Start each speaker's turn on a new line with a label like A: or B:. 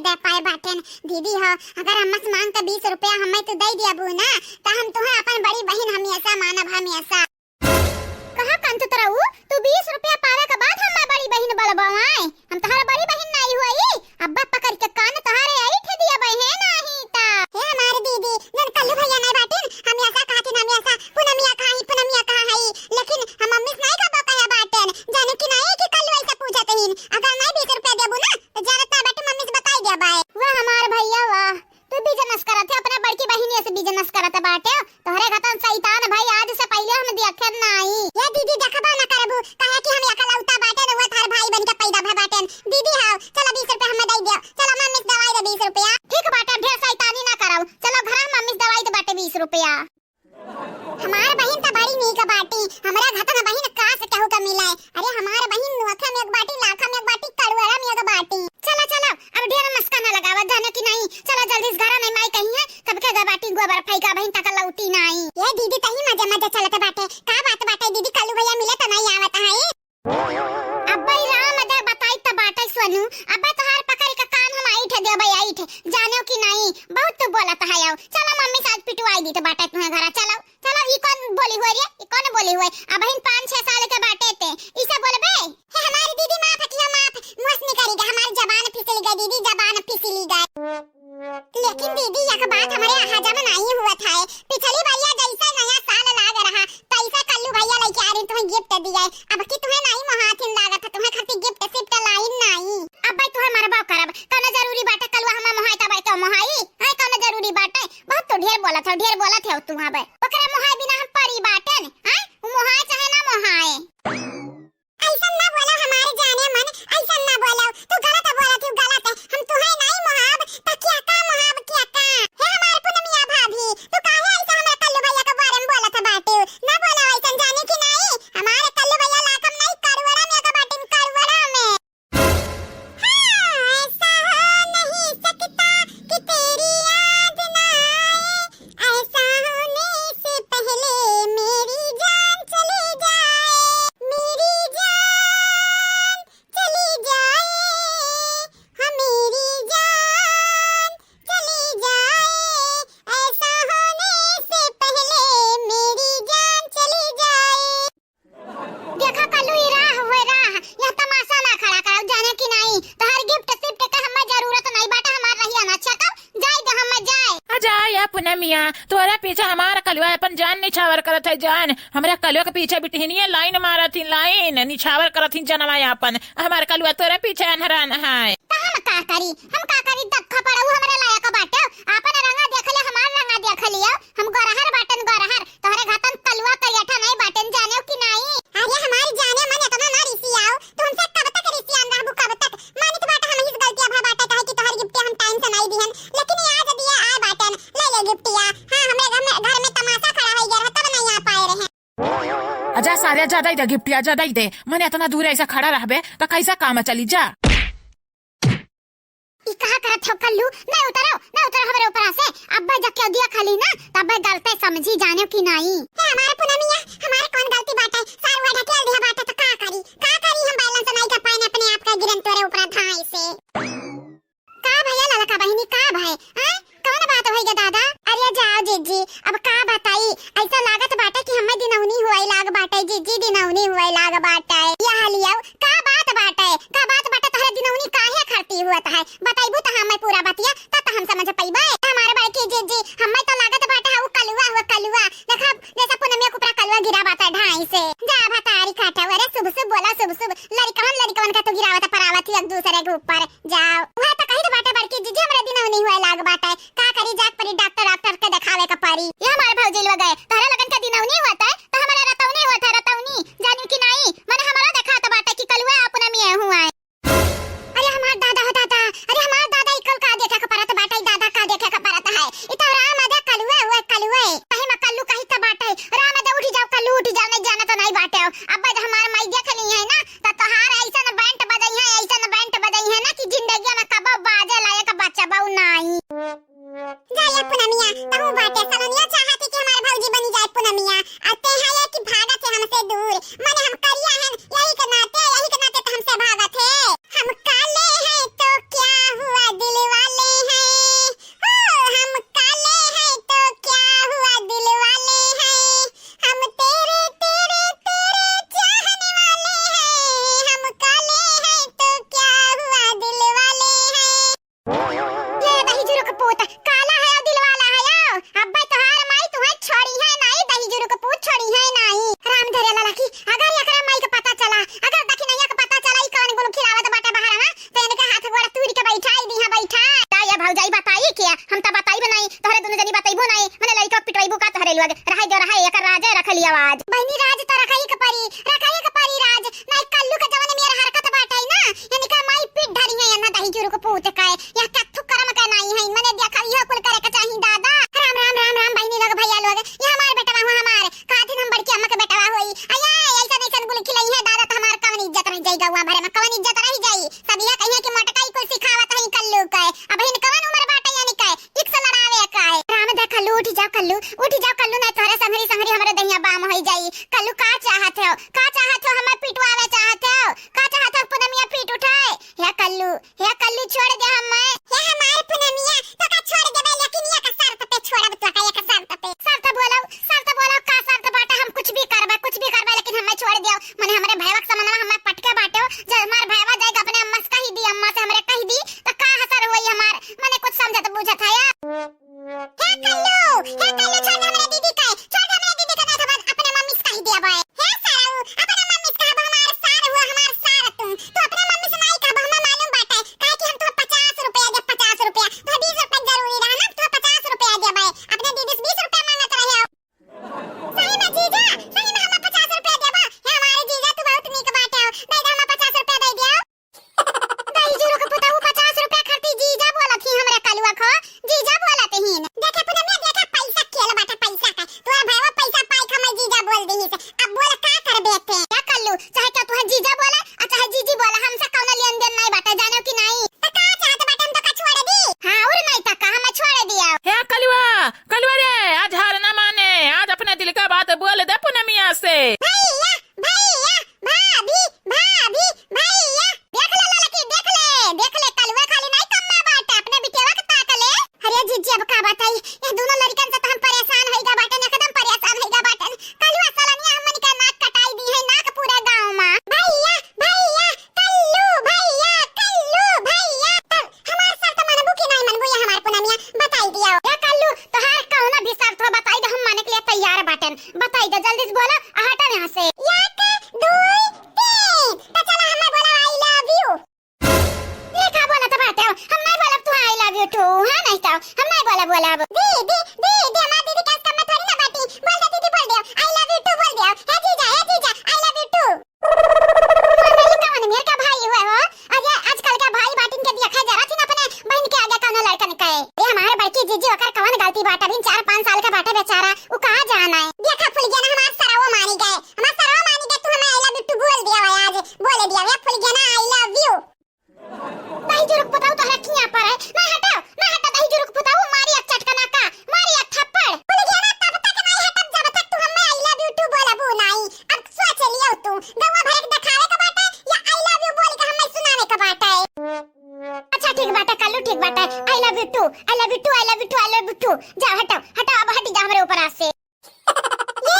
A: दे पाए बाटन। दीदी हो अगर हमस मांग के 20 रुपया हमें तो दे दिया बू ना तो हम तुम्हें अपन बड़ी बहन हमेशा मानब हमेशा। कहा कंतु तरऊ तू 20 रुपया पावे के बाद हम बड़ी बहन बलबाए हम तहार बड़ी बहन नहीं हुई। अब्बा पकड़ के कान तहारे आई थे दिया बहन नहीं ता हे हमारी दीदी जन कल्लू भैया नहीं बाटिन हम ऐसा कहती ना ऐसा पुनमिया कहा है लेकिन हम मम्मी नहीं का बकाया बाटन जाने कि नहीं कि कल्लू ऐसा पूछत ही अगर नहीं 20 रुपया देबू ना तो जानत ना बेटे मम्मी से बताई दे बाय। वाह हमार भैया वाह तू बिजनेस करत है अपना बड़की बहनी से बिजनेस करत बाटे तोहरे घतन शैतान भाई आज से पहले हम देखे नहीं। ये दीदी देखबा ना करबू कहे कि हम एकलौता बाटे रहुआ थार भाई बन के पैदा भा बाटन। दीदी हां चलो 20 रुपया हमें दे दियो चलो मम्मी से दवाई दे 20 रुपया। ठीक बाटे ढेर शैतानी ना कराओ चलो घर मम्मी से दवाई दे बाटे 20 रुपया। हमार बहन त बड़ी नीक बाटी हमरा घतन बहन का से कहू का मिले। अरे हमार बहन नोखा में एक बाटी लाखा में एक बाटी कड़ुआ में एक बाटी। चलो चलो अब ढेर मस्का ना लगावा जाने कि नहीं चलो जल्दी इस घर में माई कही है कब के बाटी गोबर फेंका बहन तक लौटी नहीं। ये दीदी तही मजा मजा चलत बाटे का बात बाटे दीदी कल्लू भैया मिले त नहीं आवत है। अब्बा राम दे बताई त बाटे सोनू अब्बा तोहार पकड़ के कान हम आई थे दे भाई आई थे जानो कि नहीं बहुत तो बोलत है आओ चलो मम्मी साथ पिटवाई दी त बाटे तुम्हारे घर चलो चलो ई कौन बोली हुई रे ई कौन बोली हुई अब बहन 5-6 साल के बाटे थे इसे बोलबे हे हमारी दीदी माफ किया माफ मुस नहीं करेगा हमारी जबान फिसली गई दीदी जबान फिसली गई। लेकिन दीदी यह बात हमारे हजम नहीं हुआ था पिछली भैया जैसे नया साल लाग रहा तैसे कल्लू भैया लेके आ रहे तुम्हें गिफ्ट दिया अब कि तुम्हें नहीं मोहाथिन लागत था तुम्हें खातिर गिफ्ट सिफ्ट लाइन नहीं। अब भाई तुम्हें मरबा करब कने जरूरी बाटे कलवा हम मोहाई तब तो मोहाई है कने जरूरी बाटे बहुत तो ढेर बोला थे तू वहां पे ओकरे मोहाई बिना हम परी बाटे हैं मोहाई चाहे ना मोहाई ऐसा ना बोलो हमारे जाने मन ऐसा ना बोलो तू गलत बोला तू गलत है हम तुम्हें नहीं मोहाब त क्या का मोहाब क्या का हे हमारे पुनमिया भाभी तू काहे ऐसा हमारे कल्लू भैया के बारे में बोलत बाटे ना बोलो ऐसा जाने कि नहीं हमारे कल्लू भैया लाखम नहीं कड़वड़ा में का बाटे कड़वड़ा में। हां ऐसा हो नहीं सकता कि तेरी याद ना आए ऐसा होने से पहले मेरी जान चली जाए मेरी जान चली जाए हाँ मेरी जान चली जाए ऐसा होने से पहले मेरी जान चली जाए। देखा कल्लू ही राह यह तमाशा ना खड़ा कराओ जाने कि नहीं तोहर गिफ्ट सिफ्ट के हमें जरूरत नहीं बाटा हमार रहिया ना अच्छा कब जाए तो हम जाए
B: आजा या पुनमिया तोरा पीछे हमारा कलवा अपन जान निछावर करत है जान हमरा कलवा के पीछे बिटहिनिया लाइन मारत थी लाइन निछावर करत थी जनवा अपन हमार कलवा तोरा पीछे अनहरान है
A: हम का करी दक्खा पड़ऊ हमरा लायक बाटे आपन रंगा देख ले हमार रंगा देख लियो हम गोरहर बाटन गोरहर तोहरे घातन कलवा करियाठा नहीं बाटन जाने कि नहीं। अरे हमारी जाने मन इतना ना रिसी आओ तुमसे कब तक रिसी अंदर रहबू कब तक मानित बाटा हम ही गलतियां भा बाटा कहे कि तोहर गिफ्ट हम टाइम से नहीं दिहन लेकिन आज दिया आ बाटन ले ले गिफ्टिया हां हमरे घर में तमाशा खड़ा हो गया तब नहीं आ पाए रहे।
B: आजा सारे ज्यादा ही दे गिफ्टिया ज्यादा ही दे मैंने इतना दूर ऐसा खड़ा रहबे तो कैसा काम चली जा
A: ई कहा करत हो कल्लू नहीं उतरो हमरे ऊपर से अब्बा जब के दिया खाली ना तब गलती समझी जाने कि नहीं। हे हमारे पुनमिया हमारे कौन गलती बाटे सार हुआ ढकेल दिया बाटे तो का करी हम बैलेंस नहीं कर पाए अपने आप का गिरन तोरे ऊपर धाई से का भैया ललका बहिनी का भाई हैं कौन बात होई गे दादा। अरे जाओ जीजी अब का बताई ऐसा लागत बाटे कि हमें दिनौनी हुई लाग बाटे जीजी दिनौनी हुई लाग बाटे या लियो का बात बाटे तोहरे दिनौनी काहे खरती हुआ है बताइबू त हमें पूरा बतिया त हम समझ पइबे हमारे बड़की जीजी हमें तो लागत बाटे है वो कलुआ देखा जैसा पुनमिया कुपरा कलुआ गिरा बाटे ढाई से जा भतारी काटा अरे सुबह बोला सुबह लड़कवन का तो गिरावत परावत एक दूसरे के ऊपर जाओ वह तो कही बाटे बड़की जीजी हमरा दिनौनी हुआ लाग बाटे का करी जाक परी डॉक्टर के दिखावे का परी ये हमारे भौजी लोग गए तोहरे लगन का दिनौनी होता है तो हमारे रतौनी होता है रतौनी जानी कि नहीं माने हमारा देखा तो बाटे कि कलुआ अपना में हुआ है। अरे हमार दादा अरे हमार दादा इकल का देखे का परत बाटे दादा का देखे का परत है इ तो राम आदा कलुआ कहीं में कल्लू कहीं का बाटे राम आदा उठ जाओ कल्लू उठ जाओ नहीं जाना तो नहीं बाटे अब हमार माई देख ली है ना तो तोहार ऐसा न बैंट बजई है ना कि जिंदगी में कब बाजे लायक बच्चा बहु नहीं जाए पुनमिया तहु बाटे सननिया चाहती कि हमारे भौजी बनी जाए पुनमिया आते हैं ये कि भागत है हमसे दूर माने हम करिया हैं यही के नाते तो हमसे भागत है हम काले हैं तो क्या हुआ दिलवा रुपया हम त बताई बनाई तोहरे दोनों जनी बताइबो नहीं मने लइका पिटवाइबो का तोहरे लुआ रहाई दे रहाई एकर राजे रखली आवाज बहनी राज त रखाई के परी राज नहीं कल्लू के जवाने मेरा हरकत बाटाई ना यानी का माई पीठ धरी है ना दही जुरु को पूत काए या कथु करम का नहीं है मने देखा इहो कुल करे के चाही दादा राम बहनी लोग भैया लोग ये हमार बेटवा हो हमार काथिन हम बड़की अम्मा के बेटवा होई अया ऐसा ऐसा गुल खिलाई है दादा त हमार कवन इज्जत रह जाई गवा भरे में कवन इज्जत रह जाई सब यह कहिए कि मटकाई कुल सिखावत है कल्लू का अब इन कवन उम्र बाटे यानी का एक से लड़ावे का राम दा कल्लू उठ जाओ कल्लू ना तोरे संगरी हमरे दहिया बाम होई जाई कल्लू का चाहत हो हमें पिटवावे चाहत हो का चाहत हो पुनमिया पीट उठाए या कल्लू छोड़ दे हमें या हमारे पुनमिया तो का छोड़ देबे लेकिन ये का शर्त पे छोड़ब तो का एक शर्त पे शर्त बोलो का शर्त बाटा हम कुछ भी करबे लेकिन हमें छोड़ दियो मने हमरे भैया के समनवा हमें पटके बाटे जब हमार भैया जाएगा अपने अम्मा से कही दी अम्मा से हमरे कही दी तो का असर होई हमार मने कुछ समझत बुझत है हे कल्लू छोड़ हमरे दीदी का ना समझ अपने मम्मी से कही दिया भाई हे सारू अपने मम्मी से कह हमार सार तुम तो अपने मम्मी से नहीं कह हमें मालूम बाटे काहे कि हम तो 50 रुपया दे 50 रुपया तो 20 रुपया जरूरी रहा ना तो 50 रुपया दे भाई अपने दीदी से 20 रुपया मांगत रहे सही में जीजा सही में हमें 50 रुपया देबा हे हमारे जीजा तू बहुत नीक बाटे हो दे दे हमें 50 रुपया दे दियो दही जुरो के पुताऊ 50 रुपया खाती जीजा बोला थी हमरे कलुआ खो जीजा बोला तहीन देखे पुनमिया देखे पैसा खेल बाटा पैसा का तोरा भाईवा पैसा पाई खमै जीजा बोल देही से अब बोला का करबे थे क्या कल्लू चाहे क्या तू जीजा बोला और चाहे जीजी बोला हमसे कौन लेन देन नहीं बाटा जानो कि नहीं तो का चाहत बाटा हम तो का छोड़ दी हां और नहीं तो का हम छोड़ दिया
B: हे कलुआ रे आज हार ना माने आज अपने दिल का बात बोल दे पुनमिया से
A: भैया भाभी भैया देख ले कलुआ खाली नहीं कम में बाटा अपने बिटेवा के ताकले अरे जीजी अब का बताई ये दोनों लड़कन से तो हम परेशान होइगा बाटन एकदम परेशान होइगा बाटन कलुआ सालनिया हमन का नाक कटाई दी है नाक पूरा गांव में भैया कल्लू भैया हमार सर तो मनबू कि नहीं मनबू ये हमार पुनमिया बताई दिया या कल्लू तोहार कहना भी सर तो बताई दे हम माने के लिए तैयार बाटन बताई दे जल्दी से बोलो हटा यहां से 1 2 3 तो चला हमें बोला आई लव यू ये का बोला तो बाटे हम नहीं बोलब तू आई लव यू टू हां नहीं तो हम नहीं बोला दीदी हमारी दीदी का कम में थोड़ी ना बाटी बोल दे दीदी बोल दियो आई लव यू टू बोल दियो हे जीजा आई लव यू टू तुम्हारे कौन मेरे का भाई हुआ हो आजकल का भाई बाटिन के देखा जरा थी ना अपने बहन के आगे कौन लड़कन कहे ये हमारे बड़की जीजी ओकर कौन गलती बाटा बिन 4-5 साल का बाटा बेचारा वो कहां जाना है देखा फुल गया ना हमार सरवा मानी गए तू हमें आई लव यू टू बोल दिया है आज बोल दिया ये फुल गया ना आई लव यू दही जुरुक बताओ तो रखिया पर है ना हटा दही जुरुक बताओ मारी एक चटकना का मारी एक थप्पड़ बोल गया ना तब तक नहीं हटब जब तक तू हमें आई लव यू टू बोलबू नहीं अब सोच लियो तू गवा भर के दिखावे का बाटे या आई लव यू बोल के हमें सुनावे का बाटे अच्छा ठीक बाटे कल्लू ठीक बाटे आई लव यू टू जा हटाओ अब हट जा हमरे ऊपर आ से ये